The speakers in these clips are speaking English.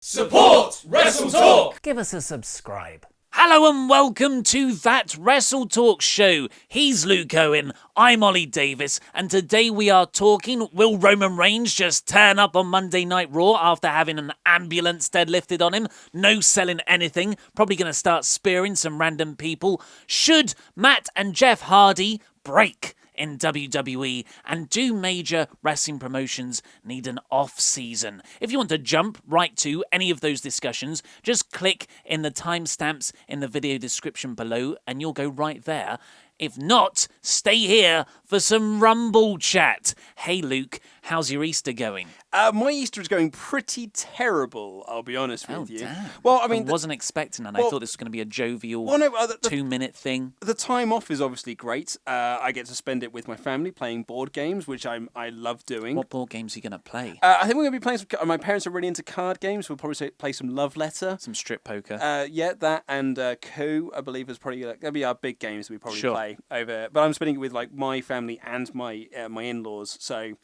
Support WrestleTalk! Give us a subscribe. Hello and welcome to That WrestleTalk Show. He's Luke Owen, I'm Ollie Davis, and today we are talking, will Roman Reigns just turn up on Monday Night Raw after having an ambulance deadlifted on him? No selling anything, probably going to start spearing some random people. Should Matt and Jeff Hardy break in WWE, and do major wrestling promotions need an off-season? If you want to jump right to any of those discussions, just click in the timestamps in the video description below and you'll go right there. If not, stay here for some Rumble chat. Hey Luke, how's your Easter going? My Easter is going pretty terrible, I'll be honest with you. Damn. Well, I mean, wasn't expecting that. I thought this was going to be a jovial 2-minute thing. The time off is obviously great. I get to spend it with my family playing board games, which I love doing. What board games are you going to play? I think we're going to be playing some... My parents are really into card games. We'll probably play some Love Letter. Some strip poker. Yeah, that and Coup, I believe, is probably going to be our big games we probably play over. But I'm spending it with like my family and my in-laws, so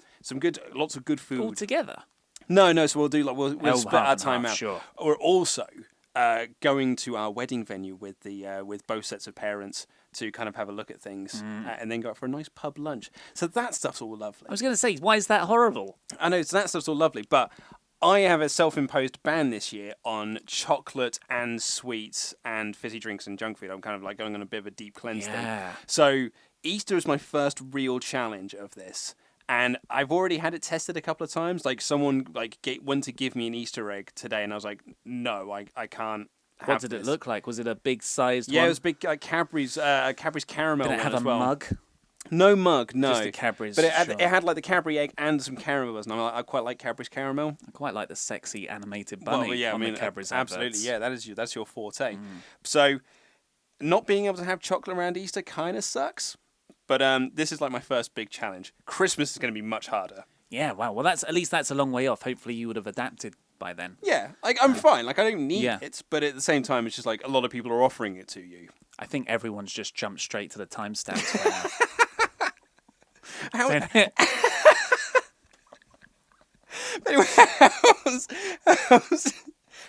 lots of good food. All together? No. So we'll do we'll split our time out. Sure. We're also going to our wedding venue with both sets of parents to kind of have a look at things and then go out for a nice pub lunch. So that stuff's all lovely. I was going to say, why is that horrible? I know, so that stuff's all lovely, but I have a self-imposed ban this year on chocolate and sweets and fizzy drinks and junk food. I'm kind of like going on a bit of a deep cleanse thing. So Easter is my first real challenge of this. And I've already had it tested a couple of times. Like someone went to give me an Easter egg today, and I was like, no, I can't. What did it look like? Was it a big sized one? Yeah, it was big, Cadbury's caramel. Did it have a mug? No mug, no. Just the Cadbury's. But it had like the Cadbury egg and some caramels, and I quite like Cadbury's caramel. I quite like the sexy animated bunny on the Cadbury's absolutely, adverts. yeah. That's your forte. So, not being able to have chocolate around Easter kind of sucks. But this is like my first big challenge. Christmas is going to be much harder. Yeah, wow. Well, at least that's a long way off. Hopefully, you would have adapted by then. Yeah, I'm fine. Like I don't need it, but at the same time, it's just like a lot of people are offering it to you. I think everyone's just jumped straight to the timestamps by now. Anyway,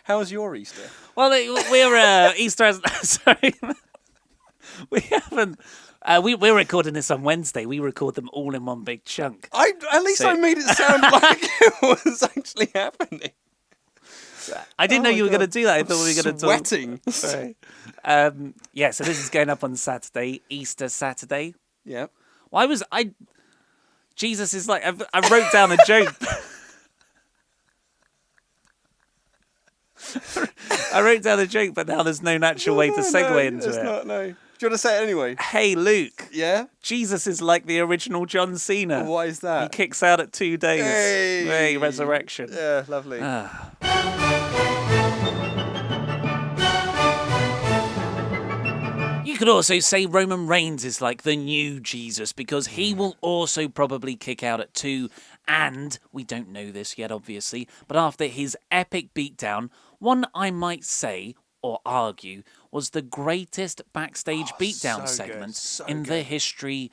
how's your Easter? Well, we're Easter. Sorry, we haven't. We're recording this on Wednesday. We record them all in one big chunk. At least I made it sound like it was actually happening. I didn't know you were going to do that. I thought we were going to talk. Sweating. Sorry. So this is going up on Saturday, Easter Saturday. Yeah. Jesus is like, I wrote down a joke. I wrote down a joke, but now there's no natural way to segue into it. No. Do you want to say it anyway? Hey, Luke. Yeah? Jesus is like the original John Cena. Why is that? He kicks out at 2 days. Hey, resurrection. Yeah, lovely. You could also say Roman Reigns is like the new Jesus because he will also probably kick out at 2, and we don't know this yet, obviously, but after his epic beatdown, one I might say or argue was the greatest backstage beatdown segment in the history.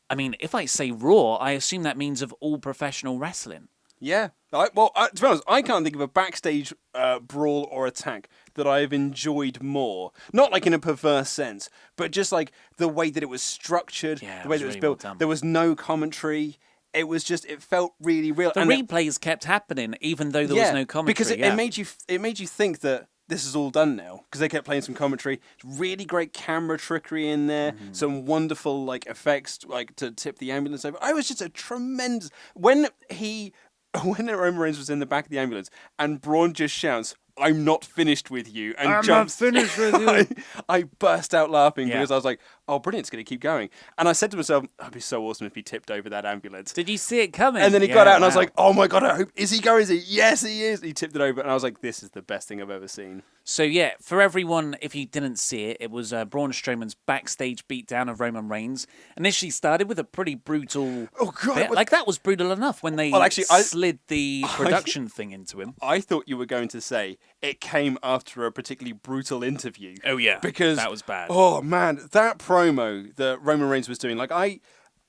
I mean, if I say Raw, I assume that means of all professional wrestling. Yeah. To be honest, I can't think of a backstage brawl or attack that I have enjoyed more. Not like in a perverse sense, but just like the way that it was structured, the way that it was built. There was no commentary. It was just, it felt really real. The replays kept happening even though there was no commentary. Because it made you think that this is all done now, because they kept playing some commentary. Really great camera trickery in there, some wonderful like effects, like to tip the ambulance over. I was just a tremendous when Roman Reigns was in the back of the ambulance and Braun just shouts, "I'm not finished with you," and jumps. I'm not finished with you. I burst out laughing because I was like, "Oh, brilliant! It's going to keep going." And I said to myself, "That'd be so awesome if he tipped over that ambulance." Did you see it coming? And then he got out, and I was like, "Oh my god! Is he going? Is he? Yes, he is." He tipped it over, and I was like, "This is the best thing I've ever seen." So yeah, for everyone, if you didn't see it, it was Braun Strowman's backstage beatdown of Roman Reigns. Initially started with a pretty brutal bit. Like that was brutal enough when they slid the production thing into him. I thought you were going to say it came after a particularly brutal interview. Oh yeah, because that was bad. Oh man, that promo that Roman Reigns was doing, like I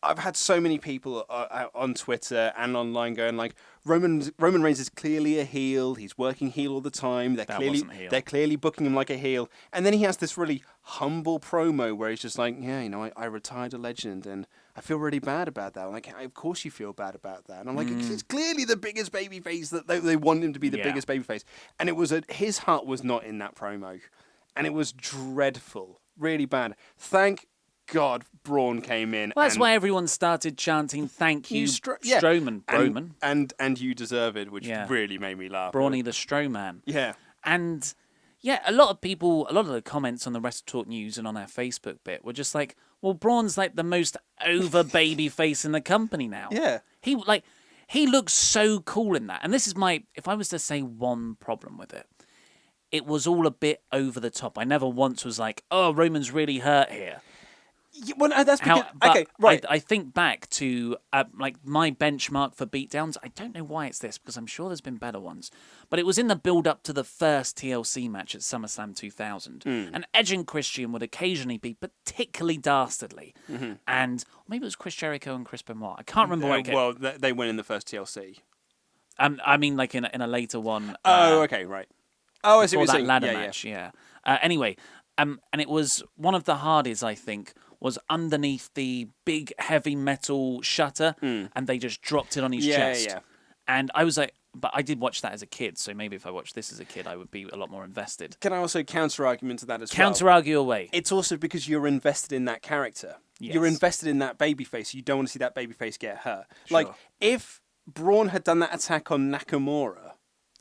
I've had so many people on Twitter and online going like, Roman Reigns is clearly a heel. He's working heel all the time. They're clearly booking him like a heel. And then he has this really humble promo where he's just like, yeah, I retired a legend and I feel really bad about that. I'm like, of course you feel bad about that. And I'm like, he's clearly the biggest babyface that they want him to be the biggest babyface. And it was his heart was not in that promo. And it was dreadful. Really bad. Thank God Braun came in. Well, that's why everyone started chanting, thank you, Strowman. Broman. And you deserve it, which really made me laugh. Brawny the Strowman. Yeah. And a lot of the comments on the WrestleTalk News and on our Facebook bit were just like, well, Braun's like the most over baby face in the company now. Yeah. He looks so cool in that. And this is if I was to say one problem with it, it was all a bit over the top. I never once was like, oh, Roman's really hurt here. Yeah, well, that's because... okay, right. I think back to my benchmark for beatdowns. I don't know why it's this, because I'm sure there's been better ones. But it was in the build-up to the first TLC match at SummerSlam 2000. And Edge and Christian would occasionally be particularly dastardly. And maybe it was Chris Jericho and Chris Benoit. I can't remember where it came. Well, they went in the first TLC. I mean, like in a later one. Okay, right. Oh, I see what you're saying. Ladder match, yeah. Anyway, and it was one of the hardest, I think, was underneath the big heavy metal shutter, and they just dropped it on his chest. Yeah. And I was like, but I did watch that as a kid, so maybe if I watched this as a kid, I would be a lot more invested. Can I also counter-argument to that as well? Counter-argue away. It's also because you're invested in that character. Yes. You're invested in that babyface. You don't want to see that babyface get hurt. Sure. Like, if Braun had done that attack on Nakamura,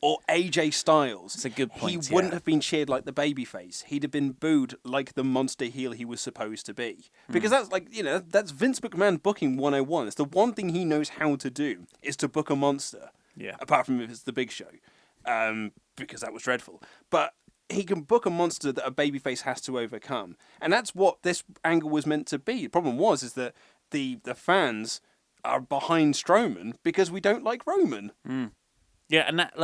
or AJ Styles, that's a good point, he wouldn't have been cheered like the babyface. He'd have been booed like the monster heel he was supposed to be. Because that's that's Vince McMahon booking 101. It's the one thing he knows how to do is to book a monster. Yeah. Apart from if it's the Big Show, because that was dreadful. But he can book a monster that a babyface has to overcome, and that's what this angle was meant to be. The problem is that the fans are behind Strowman because we don't like Roman. Yeah, and that,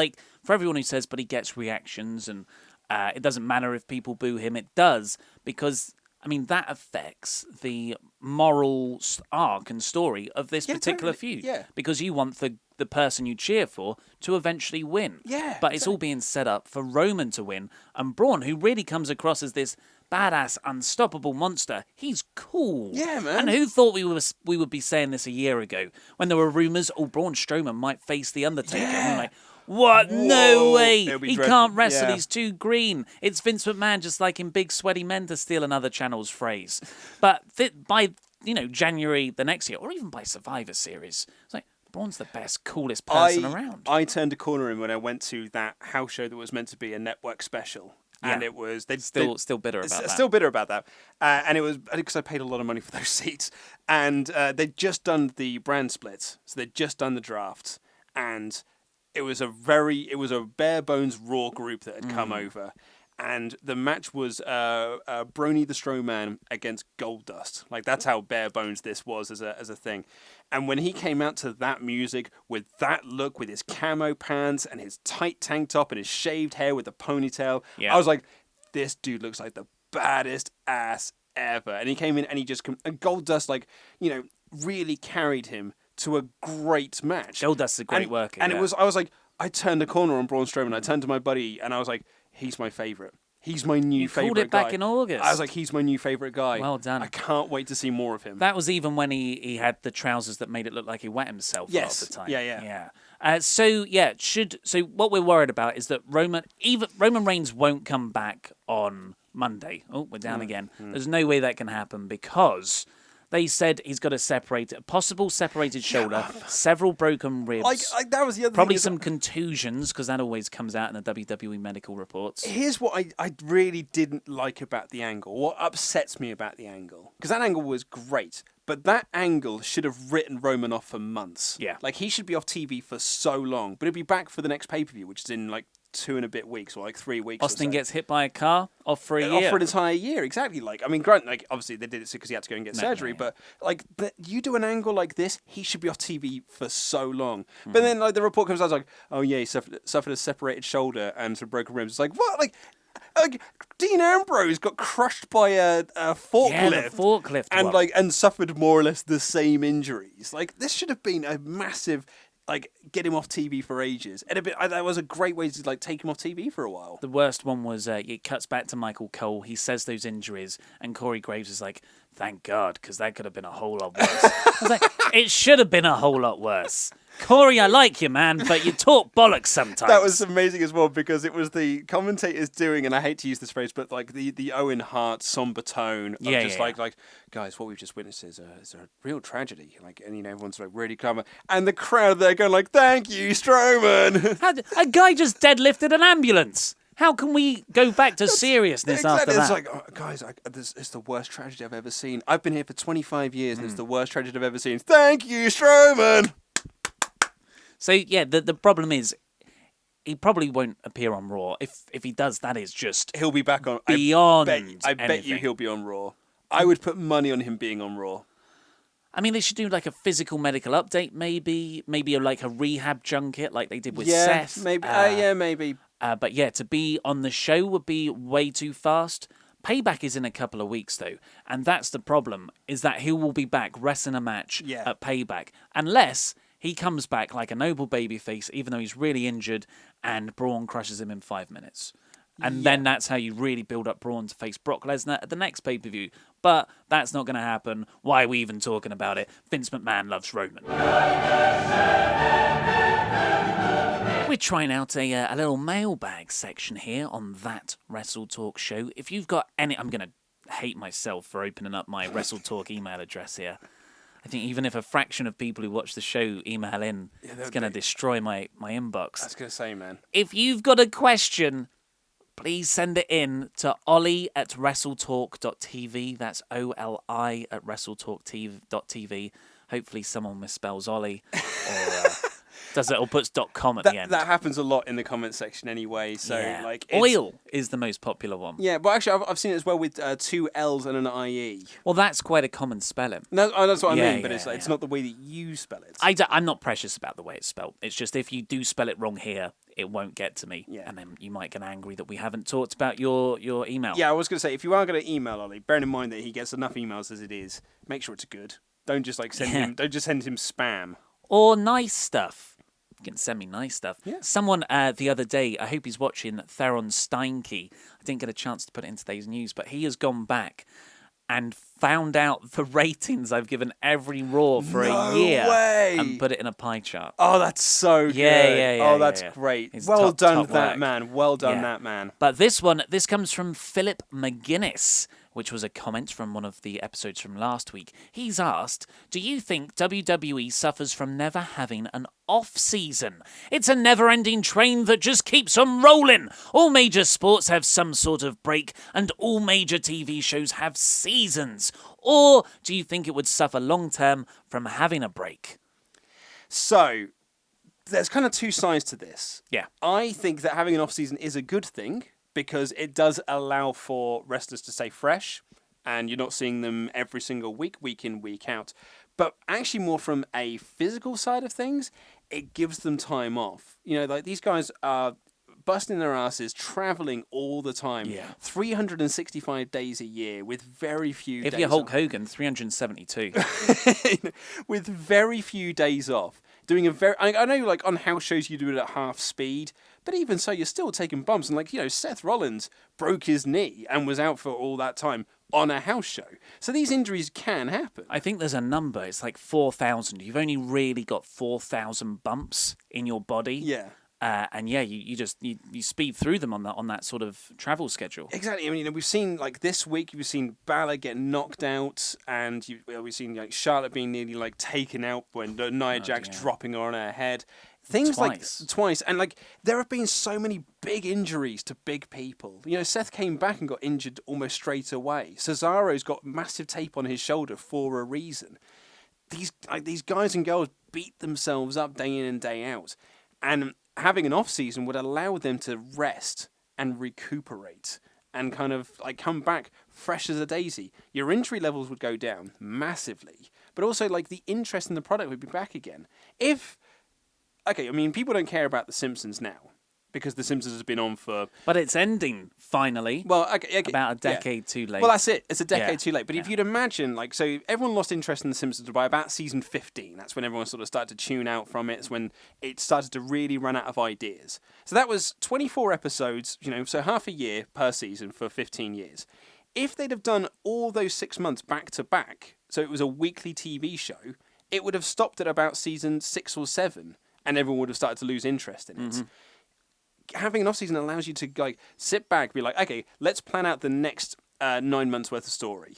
for everyone who says, but he gets reactions, and it doesn't matter if people boo him, it does, because, I mean, that affects the moral arc and story of this particular feud. Yeah. Because you want the person you cheer for to eventually win. Yeah. But it's all being set up for Roman to win, and Braun, who really comes across as this badass, unstoppable monster, he's cool. Yeah, man. And who thought we would be saying this a year ago when there were rumours, Braun Strowman might face The Undertaker? Yeah. And we're like, what? Whoa. No way. He dreadful. Can't wrestle. Yeah. He's too green. It's Vince McMahon just liking big sweaty men, to steal another channel's phrase. But by January the next year, or even by Survivor Series, it's like, Braun's the best, coolest person around. I turned a corner in when I went to that house show that was meant to be a network special. And it was still bitter about that. Still bitter about that, and it was because I paid a lot of money for those seats, and they'd just done the brand split, so they'd just done the draft, and it was a bare bones Raw group that had come over, and the match was Brony the Strowman against Goldust. Like, that's how bare bones this was as a thing. And when he came out to that music with that look, with his camo pants and his tight tank top and his shaved hair with the ponytail, I was like, this dude looks like the baddest ass ever. And he came in and and Goldust, really carried him to a great match. Goldust's a great worker. And I was like, I turned a corner on Braun Strowman. I turned to my buddy and I was like, he's my favourite. He's my new favourite guy. You called it back in August. I was like, he's my new favourite guy. Well done. I can't wait to see more of him. That was even when he had the trousers that made it look like he wet himself half the time. Yeah. So what we're worried about is that Roman Reigns won't come back on Monday. Oh, we're down again. There's no way that can happen because they said he's got a possible separated shoulder, several broken ribs. That was the other probably thing. some contusions, because that always comes out in the WWE medical reports. Here's what I really didn't like about the angle. What upsets me about the angle. Because that angle was great. But that angle should have written Roman off for months. Yeah. He should be off TV for so long. But he'll be back for the next pay-per-view, which is in 2 and a bit weeks, or 3 weeks. Austin or so. gets hit by a car, off for a year. Off for an entire year, exactly. Granted, obviously they did it because he had to go and get surgery, but you do an angle like this, he should be off TV for so long. But then the report comes out, he suffered a separated shoulder and some broken ribs. It's like, what? Dean Ambrose got crushed by a forklift. Yeah, the forklift one. And suffered more or less the same injuries. Like, this should have been a massive, get him off TV for ages. That was a great way to take him off TV for a while. The worst one was it cuts back to Michael Cole. He says those injuries, and Corey Graves is like, "Thank God, because that could have been a whole lot worse." I was like, "It should have been a whole lot worse." Corey, I like you, man, but you talk bollocks sometimes. That was amazing as well, because it was the commentators doing, and I hate to use this phrase, but the Owen Hart somber tone of like, guys, what we've just witnessed is a real tragedy. And everyone's really calm, and the crowd there going "Thank you, Strowman." A guy just deadlifted an ambulance. How can we go back to seriousness after that? It's guys, it's the worst tragedy I've ever seen. I've been here for 25 years, and it's the worst tragedy I've ever seen. Thank you, Strowman. So, yeah, the problem is he probably won't appear on Raw. If he does, that is just he'll be back on beyond I bet you he'll be on Raw. I would put money on him being on Raw. I mean, they should do a physical medical update, maybe a rehab junket like they did with Seth. Maybe. Maybe. But yeah, to be on the show would be way too fast. Payback is in a couple of weeks, though, and that's the problem, is that he will be back wrestling a match at Payback, unless he comes back like a noble babyface, even though he's really injured, and Braun crushes him in 5 minutes. And then that's how you really build up Braun to face Brock Lesnar at the next pay-per-view. But that's not going to happen. Why are we even talking about it? Vince McMahon loves Roman. We're trying out a little mailbag section here on That WrestleTalk Show. If you've got any... I'm going to hate myself for opening up my WrestleTalk email address here. I think even if a fraction of people who watch the show email in, it's going to destroy my inbox. I was going to say, man. If you've got a question, please send it in to Oli@WrestleTalk.tv. That's OLI at WrestleTalk.tv. Hopefully someone misspells Ollie or does it or puts .com at the end. That happens a lot in the comment section anyway. So Oil is the most popular one. Yeah, but actually I've seen it as well with 2 L's and an IE. Well, that's quite a common spelling. No, that's what I mean, but it's not the way that you spell it. I'm not precious about the way it's spelled. It's just if you do spell it wrong here, it won't get to me. Yeah. And then you might get angry that we haven't talked about your email. Yeah, I was going to say, if you are going to email Ollie, bearing in mind that he gets enough emails as it is, make sure it's good. Don't just don't just send him spam. Or nice stuff. You can send me nice stuff. Yeah. Someone the other day, I hope he's watching, Theron Steinke. I didn't get a chance to put it in today's news, but he has gone back and found out the ratings I've given every Raw for a year and put it in a pie chart. Oh, that's so good. Yeah. Oh, that's great. It's well done, top that work. man. Well done, that man. But this comes from Philip McGuinness, which was a comment from one of the episodes from last week. He's asked, do you think WWE suffers from never having an off-season? It's a never-ending train that just keeps on rolling. All major sports have some sort of break, and all major TV shows have seasons. Or do you think it would suffer long-term from having a break? So, there's kind of two sides to this. Yeah. I think that having an off-season is a good thing, because it does allow for wrestlers to stay fresh, and you're not seeing them every single week in, week out. But actually more from a physical side of things, it gives them time off. These guys are busting their asses, traveling all the time. Yeah. 365 days a year with very few days If you're Hulk Hogan, 372. With very few days off. Doing I know on house shows you do it at half speed, but even so, you're still taking bumps. And Seth Rollins broke his knee and was out for all that time on a house show. So these injuries can happen. I think there's a number. It's like 4,000. You've only really got 4,000 bumps in your body. Yeah. You speed through them on that sort of travel schedule. Exactly. I mean, we've seen this week, we've seen Balor get knocked out, and we've seen Charlotte being nearly taken out when Nia Jax dropping her on her head. Things twice, and there have been so many big injuries to big people. Seth came back and got injured almost straight away. Cesaro's got massive tape on his shoulder for a reason. These guys and girls beat themselves up day in and day out, and having an off season would allow them to rest and recuperate and kind of come back fresh as a daisy. Your injury levels would go down massively, but also the interest in the product would be back again. People don't care about The Simpsons now, because The Simpsons has been on for... But it's ending, finally. Well, okay, about a decade too late. Well, that's it. It's a decade too late. But if you'd imagine, like, so everyone lost interest in The Simpsons by about season 15. That's when everyone sort of started to tune out from it. It's when it started to really run out of ideas. So that was 24 episodes, so half a year per season for 15 years. If they'd have done all those 6 months back to back, so it was a weekly TV show, it would have stopped at about season 6 or 7, and everyone would have started to lose interest in it. Having an off-season allows you to sit back, be like, okay, let's plan out the next 9 months worth of story.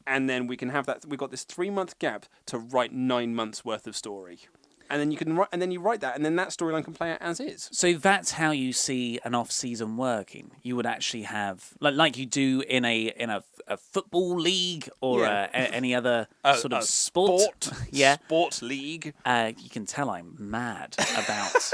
And then we can have that. We've got this 3-month gap to write 9 months worth of story. And then you write that, and then that storyline can play out as is. So that's how you see an off-season working. You would actually have, like you do in a football league or any other sort of sport. Sport league. You can tell I'm mad about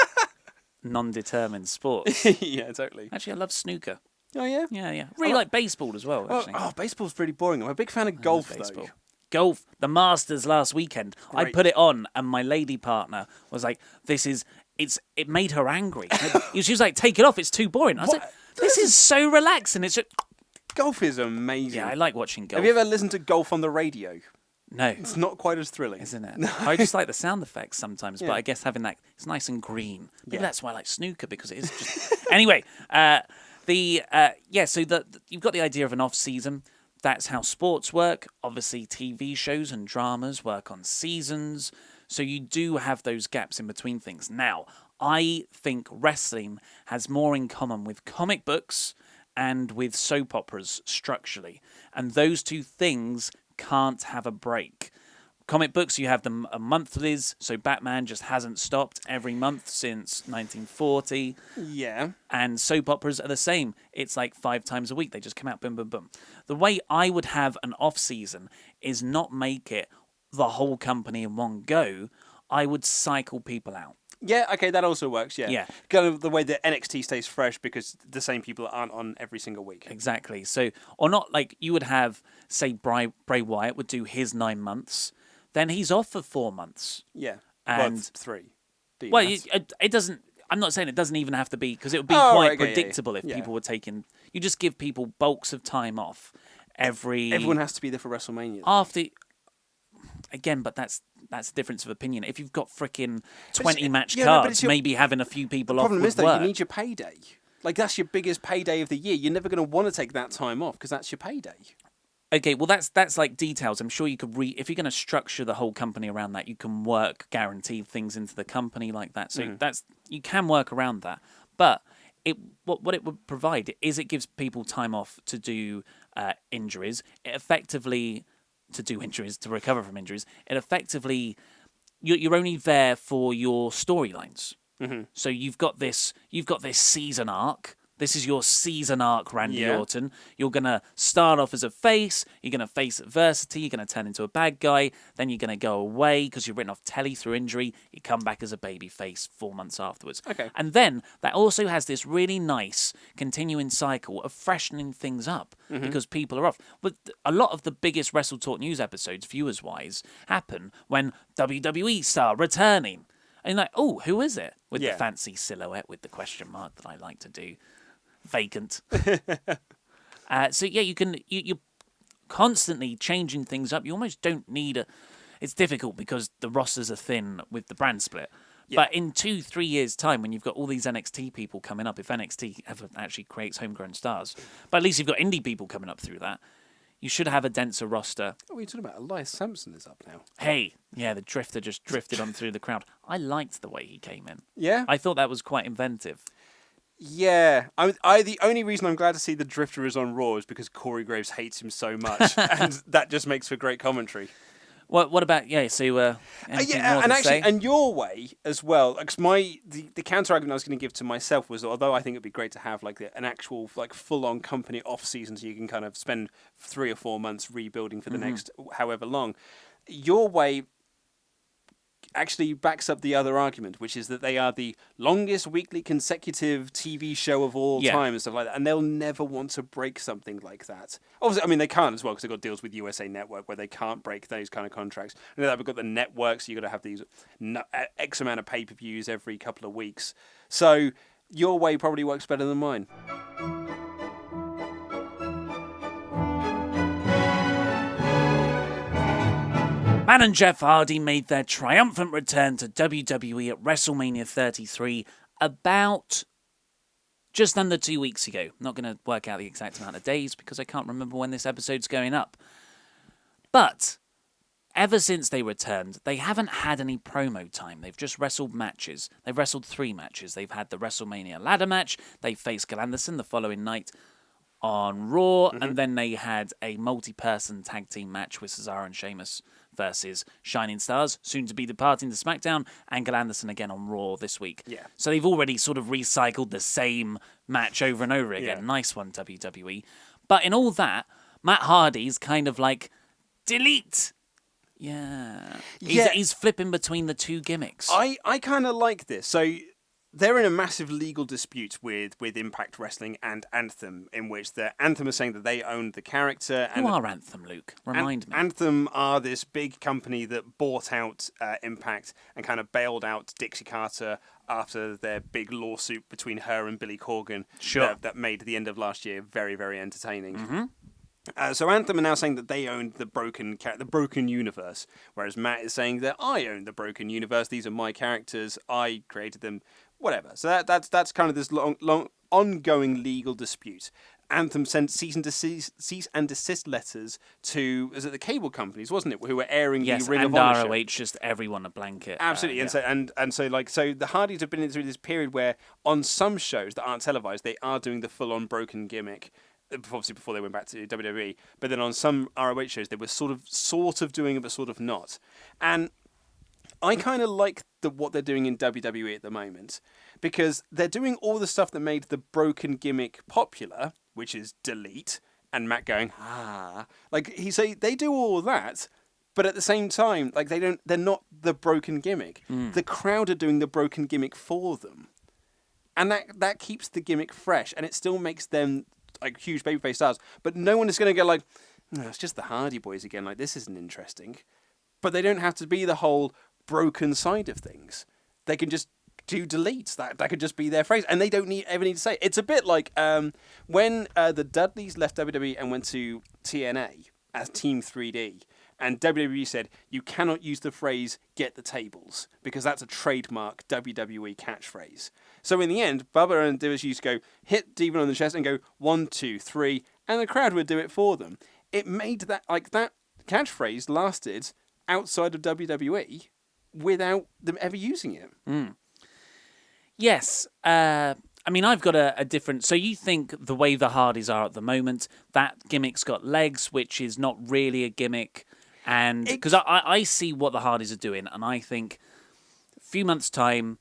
non-determined sports. Yeah, totally. Actually, I love snooker. Oh, yeah? Yeah. Really like baseball as well, actually. Baseball's pretty boring. I'm a big fan of golf, though. Golf, the Masters last weekend. Great. I put it on, and my lady partner was like, it made her angry. She was like, take it off, it's too boring. I was like, this is so relaxing. It's just... Golf is amazing. Yeah, I like watching golf. Have you ever listened to golf on the radio? No. It's not quite as thrilling. Isn't it? I just like the sound effects sometimes, but I guess having that, it's nice and green. Maybe that's why I like snooker, because it is just... Anyway, so you've got the idea of an off-season. That's how sports work. Obviously, TV shows and dramas work on seasons. So you do have those gaps in between things. Now, I think wrestling has more in common with comic books and with soap operas structurally. And those two things can't have a break. Comic books, you have them monthlies, so Batman just hasn't stopped every month since 1940. Yeah. And soap operas are the same. It's like 5 times a week. They just come out, boom, boom, boom. The way I would have an off-season is not make it the whole company in one go. I would cycle people out. Yeah, okay, that also works, yeah. Kind of the way that NXT stays fresh because the same people aren't on every single week. Exactly. So, or not like you would have, say, Bray Wyatt would do his 9 months. Then he's off for 4 months. Yeah. And 3. Well, it doesn't... I'm not saying it doesn't even have to be, because it would be quite predictable if people were taking... You just give people bulks of time off Everyone has to be there for WrestleMania. After... Again, but that's a difference of opinion. If you've got freaking 20 match cards, maybe having a few people off would work. The problem is, though, you need your payday. Like, that's your biggest payday of the year. You're never going to want to take that time off, because that's your payday. Okay, well, that's like details. I'm sure you could if you're going to structure the whole company around that, you can work guaranteed things into the company like that. So you can work around that. But what it would provide is it gives people time off to do injuries. It effectively to recover from injuries. It effectively you're only there for your storylines. Mm-hmm. So you've got this season arc. This is your season arc, Randy Orton. You're going to start off as a face. You're going to face adversity. You're going to turn into a bad guy. Then you're going to go away because you're written off telly through injury. You come back as a baby face 4 months afterwards. Okay. And then that also has this really nice continuing cycle of freshening things up because people are off. But a lot of the biggest WrestleTalk news episodes, viewers-wise, happen when WWE start returning. And you're like, oh, who is it? With the fancy silhouette with the question mark that I like to do. Vacant. So you're constantly changing things up. You almost don't need it's difficult because the rosters are thin with the brand split. Yeah. But in 2-3 years' time, when you've got all these NXT people coming up, if NXT ever actually creates homegrown stars, but at least you've got indie people coming up through that, you should have a denser roster. What are you talking about? Elias Sampson is up now. Hey, the Drifter just drifted on through the crowd. I liked the way he came in. Yeah? I thought that was quite inventive. Yeah, the only reason I'm glad to see the Drifter is on Raw is because Corey Graves hates him so much, and that just makes for great commentary. What about anything more to say? And your way as well. Because the counter argument I was going to give to myself was, although I think it'd be great to have an actual full on company off season, so you can kind of spend 3 or 4 months rebuilding for the next however long. Your way actually backs up the other argument, which is that they are the longest weekly consecutive TV show of all time and stuff like that, and they'll never want to break something like that. Obviously, I mean, they can't as well because they've got deals with USA Network where they can't break those kind of contracts. And then we've got the networks, so you've got to have these X amount of pay-per-views every couple of weeks. So your way probably works better than mine. Matt and Jeff Hardy made their triumphant return to WWE at WrestleMania 33 about just under 2 weeks ago. Not going to work out the exact amount of days because I can't remember when this episode's going up. But ever since they returned, they haven't had any promo time. They've just wrestled matches. They've wrestled 3 matches. They've had the WrestleMania ladder match. They faced Anderson the following night on Raw. And then they had a multi-person tag team match with Cesaro and Sheamus versus Shining Stars, soon to be departing to SmackDown, and Anderson again on Raw this week. Yeah. So they've already sort of recycled the same match over and over again. Yeah. Nice one, WWE. But in all that, Matt Hardy's kind of like, delete. Yeah. He's flipping between the 2 gimmicks. I kind of like this. So they're in a massive legal dispute with Impact Wrestling and Anthem, in which the Anthem are saying that they own the character. Who are Anthem, Luke? Remind me. Anthem are this big company that bought out Impact and kind of bailed out Dixie Carter after their big lawsuit between her and Billy Corgan. Sure. That made the end of last year very, very entertaining. So Anthem are now saying that they own the broken universe, whereas Matt is saying that I own the broken universe. These are my characters. I created them. Whatever. So that's kind of this long ongoing legal dispute. Anthem sent cease and desist letters to the cable companies, wasn't it, who were airing the Ring of Honor show. ROH, just everyone a blanket. Absolutely, and so the Hardys have been through this period where on some shows that aren't televised, they are doing the full-on broken gimmick. Obviously, before they went back to WWE, but then on some ROH shows, they were sort of doing it, but sort of not. And I kind of like what they're doing in WWE at the moment, because they're doing all the stuff that made the broken gimmick popular, which is delete, and Matt going, like they do all that, but at the same time, like they're not the broken gimmick. The crowd are doing the broken gimmick for them. And that keeps the gimmick fresh, and it still makes them like huge babyface stars. But no one is going to go like, no, it's just the Hardy Boys again. Like, this isn't interesting. But they don't have to be the whole broken side of things. They can just do deletes. That could just be their phrase, and they don't ever need to say it. It's a bit like when the Dudleys left WWE and went to TNA as Team 3D. And WWE said, you cannot use the phrase, get the tables, because that's a trademark WWE catchphrase. So in the end, Bubba and Divas used to go, hit Devon on the chest and go, 1, 2, 3, and the crowd would do it for them. It made that catchphrase lasted outside of WWE without them ever using it. Yes. I mean, I've got a different... So you think the way the Hardys are at the moment, that gimmick's got legs, which is not really a gimmick. And because I see what the Hardys are doing, and I think a few months' time,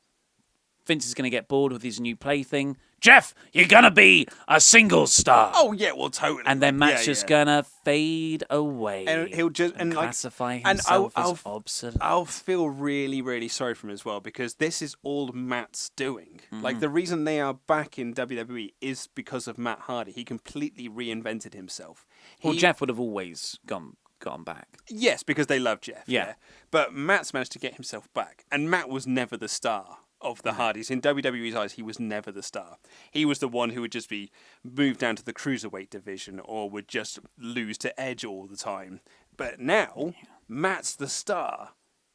Vince is going to get bored with his new plaything. Jeff, you're going to be a singles star. Oh, yeah, well, totally. And then Matt's just going to fade away. And he'll just... And classify himself as obsolete. I'll feel really, really sorry for him as well, because this is all Matt's doing. Like, the reason they are back in WWE is because of Matt Hardy. He completely reinvented himself. Well, Jeff would have always gone back. Yes, because they love Jeff. Yeah. But Matt's managed to get himself back. And Matt was never the star of the Hardys. In WWE's eyes, he was never the star. He was the one who would just be moved down to the cruiserweight division or would just lose to Edge all the time. But now, Matt's the star.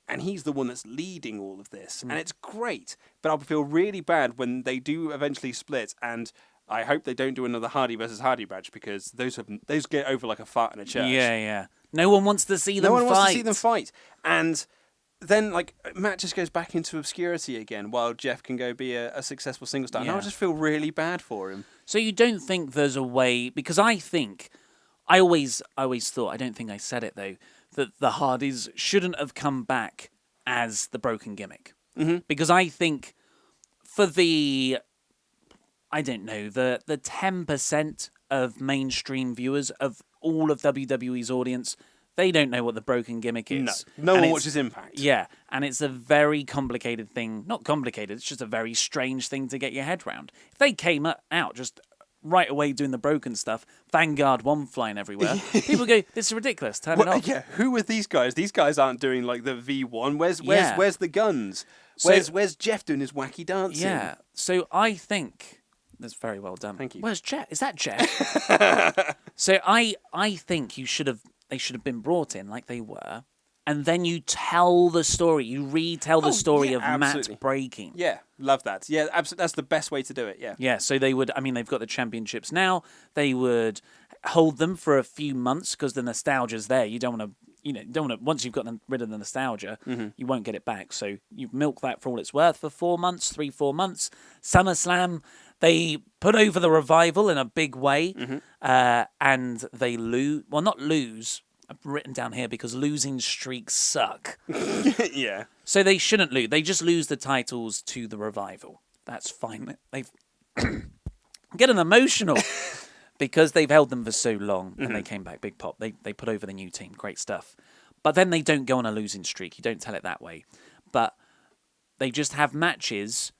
And he's the one that's leading all of this. And it's great. But I'll feel really bad when they do eventually split, and I hope they don't do another Hardy versus Hardy match, because those get over like a fart in a church. Yeah. No one wants to see them fight. No one wants to see them fight. And then, like, Matt just goes back into obscurity again while Jeff can go be a successful single star. And I just feel really bad for him. So you don't think there's a way... Because I always thought, I don't think I said it though, that the Hardys shouldn't have come back as the broken gimmick. Because I think for the... I don't know, the 10% of mainstream viewers of all of WWE's audience, they don't know what the broken gimmick is. No one watches Impact. Yeah, and it's a very complicated thing. Not complicated, it's just a very strange thing to get your head round. If they came out just right away doing the broken stuff, Vanguard 1 flying everywhere, people go, this is ridiculous, turn it off. Yeah, who are these guys? These guys aren't doing like the V1. Where's the guns? Where's Jeff doing his wacky dancing? Yeah. So I think that's very well done. Thank you. Where's Jeff? Is that Jeff? So I think they should have been brought in like they were, and then you tell the story. You retell the story of absolutely. Matt breaking. Yeah, love that. Yeah, absolutely. That's the best way to do it. Yeah. Yeah. So they would. I mean, they've got the championships now. They would hold them for a few months because the nostalgia's there. You don't want to. Once you've gotten rid of the nostalgia, you won't get it back. So you milk that for all it's worth for 4 months, 4 months. SummerSlam, they put over the Revival in a big way, and they lose. Well, not lose. I've written down here because losing streaks suck. Yeah. So they shouldn't lose. They just lose the titles to the Revival. That's fine. They've I'm getting emotional. Because they've held them for so long and they came back big pop. They put over the new team. Great stuff. But then they don't go on a losing streak. You don't tell it that way. But they just have matches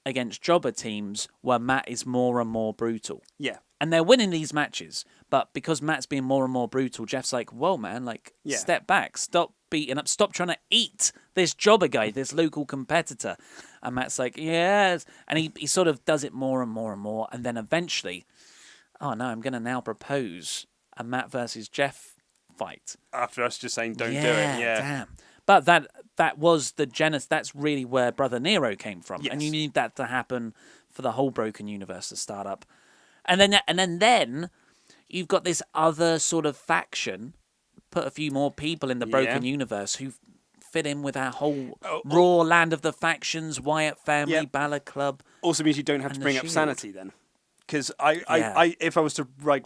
against jobber teams where Matt is more and more brutal. Yeah. And they're winning these matches. But because Matt's being more and more brutal, Jeff's like, whoa, man, step back. Stop beating up. Stop trying to eat this jobber guy, this local competitor. And Matt's like, yes. And he sort of does it more and more and more. And then eventually... oh no, I'm going to now propose a Matt versus Jeff fight. After us just saying don't do it. Yeah. Damn. But that was the genesis. That's really where Brother Nero came from. Yes. And you need that to happen for the whole Broken Universe to start up. And then you've got this other sort of faction, put a few more people in the Broken Universe who fit in with our whole Raw Land of the Factions, Wyatt Family, Balor Club. Also means you don't have to bring up Sanity then. Because I, if I was to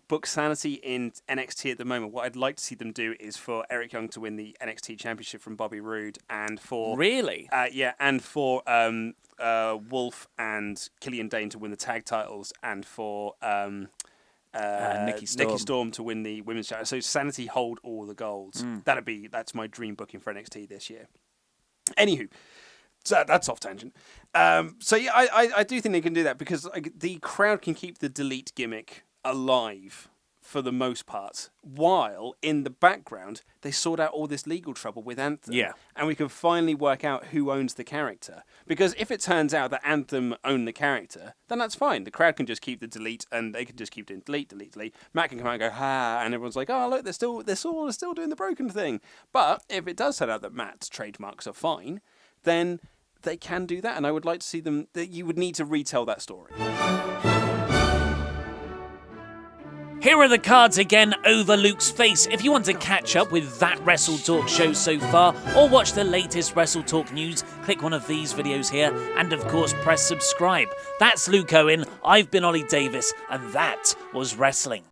book Sanity in NXT at the moment, what I'd like to see them do is for Eric Young to win the NXT Championship from Bobby Roode, and for and for Wolf and Killian Dane to win the tag titles, and for Nikki Storm to win the women's title. So Sanity hold all the golds. That's my dream booking for NXT this year. Anywho. So that's off tangent. I do think they can do that because the crowd can keep the delete gimmick alive for the most part, while in the background they sort out all this legal trouble with Anthem. Yeah. And we can finally work out who owns the character. Because if it turns out that Anthem own the character, then that's fine. The crowd can just keep the delete and they can just keep doing delete. Matt can come out and go, ha, and everyone's like, oh, look, they're still doing the broken thing. But if it does turn out that Matt's trademarks are fine, then they can do that, and I would like to see them. You would need to retell that story. Here are the cards again over Luke's face. If you want to catch up with That WrestleTalk Show so far, or watch the latest WrestleTalk news, click one of these videos here, and of course press subscribe. That's Luke Owen, I've been Ollie Davis, and that was wrestling.